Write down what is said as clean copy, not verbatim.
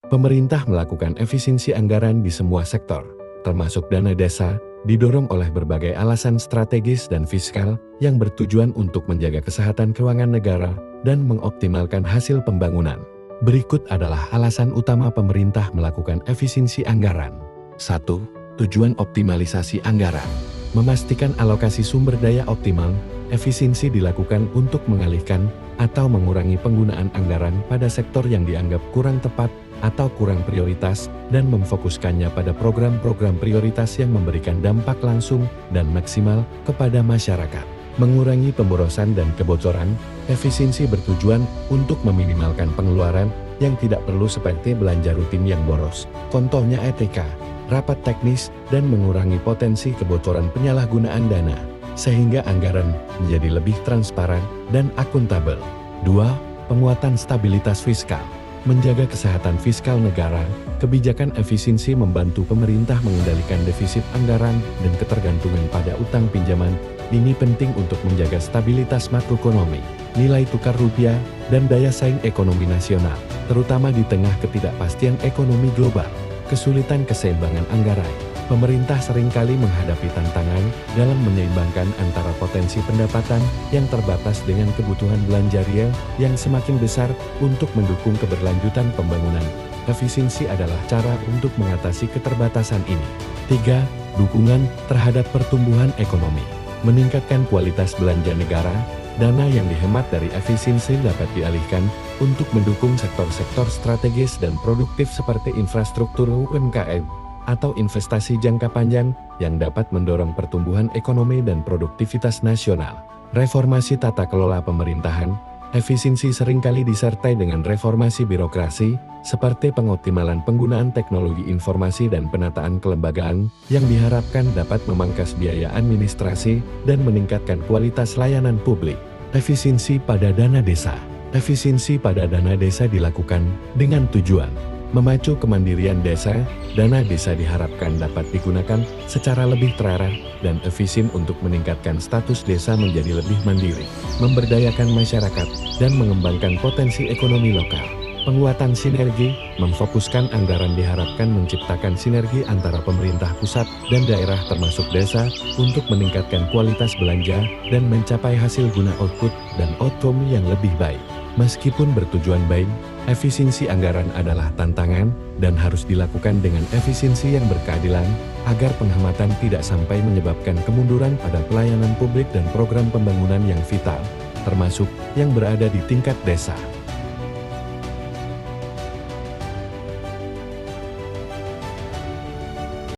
Pemerintah melakukan efisiensi anggaran di semua sektor, termasuk dana desa, didorong oleh berbagai alasan strategis dan fiskal yang bertujuan untuk menjaga kesehatan keuangan negara dan mengoptimalkan hasil pembangunan. Berikut adalah alasan utama pemerintah melakukan efisiensi anggaran. 1. Tujuan optimalisasi anggaran. Memastikan alokasi sumber daya optimal, efisiensi dilakukan untuk mengalihkan atau mengurangi penggunaan anggaran pada sektor yang dianggap kurang tepat atau kurang prioritas dan memfokuskannya pada program-program prioritas yang memberikan dampak langsung dan maksimal kepada masyarakat. Mengurangi pemborosan dan kebocoran, efisiensi bertujuan untuk meminimalkan pengeluaran yang tidak perlu seperti belanja rutin yang boros, contohnya ETK, rapat teknis, dan mengurangi potensi kebocoran penyalahgunaan dana, sehingga anggaran menjadi lebih transparan dan akuntabel. 2. Penguatan stabilitas fiskal. Menjaga kesehatan fiskal negara, kebijakan efisiensi membantu pemerintah mengendalikan defisit anggaran dan ketergantungan pada utang pinjaman. Ini penting untuk menjaga stabilitas makroekonomi, nilai tukar rupiah, dan daya saing ekonomi nasional, terutama di tengah ketidakpastian ekonomi global. Kesulitan keseimbangan anggaran. Pemerintah seringkali menghadapi tantangan dalam menyeimbangkan antara potensi pendapatan yang terbatas dengan kebutuhan belanja real yang semakin besar untuk mendukung keberlanjutan pembangunan. Efisiensi adalah cara untuk mengatasi keterbatasan ini. 3. Dukungan terhadap pertumbuhan ekonomi. Meningkatkan kualitas belanja negara, dana yang dihemat dari efisiensi dapat dialihkan untuk mendukung sektor-sektor strategis dan produktif seperti infrastruktur UMKM atau investasi jangka panjang yang dapat mendorong pertumbuhan ekonomi dan produktivitas nasional. Reformasi tata kelola pemerintahan. Efisiensi seringkali disertai dengan reformasi birokrasi, seperti pengoptimalan penggunaan teknologi informasi dan penataan kelembagaan, yang diharapkan dapat memangkas biaya administrasi dan meningkatkan kualitas layanan publik. Efisiensi pada dana desa. Efisiensi pada dana desa dilakukan dengan tujuan memacu kemandirian desa. Dana desa diharapkan dapat digunakan secara lebih terarah dan efisien untuk meningkatkan status desa menjadi lebih mandiri, memberdayakan masyarakat, dan mengembangkan potensi ekonomi lokal. Penguatan sinergi, memfokuskan anggaran diharapkan menciptakan sinergi antara pemerintah pusat dan daerah termasuk desa untuk meningkatkan kualitas belanja dan mencapai hasil guna output dan outcome yang lebih baik. Meskipun bertujuan baik, efisiensi anggaran adalah tantangan dan harus dilakukan dengan efisiensi yang berkeadilan agar penghematan tidak sampai menyebabkan kemunduran pada pelayanan publik dan program pembangunan yang vital, termasuk yang berada di tingkat desa.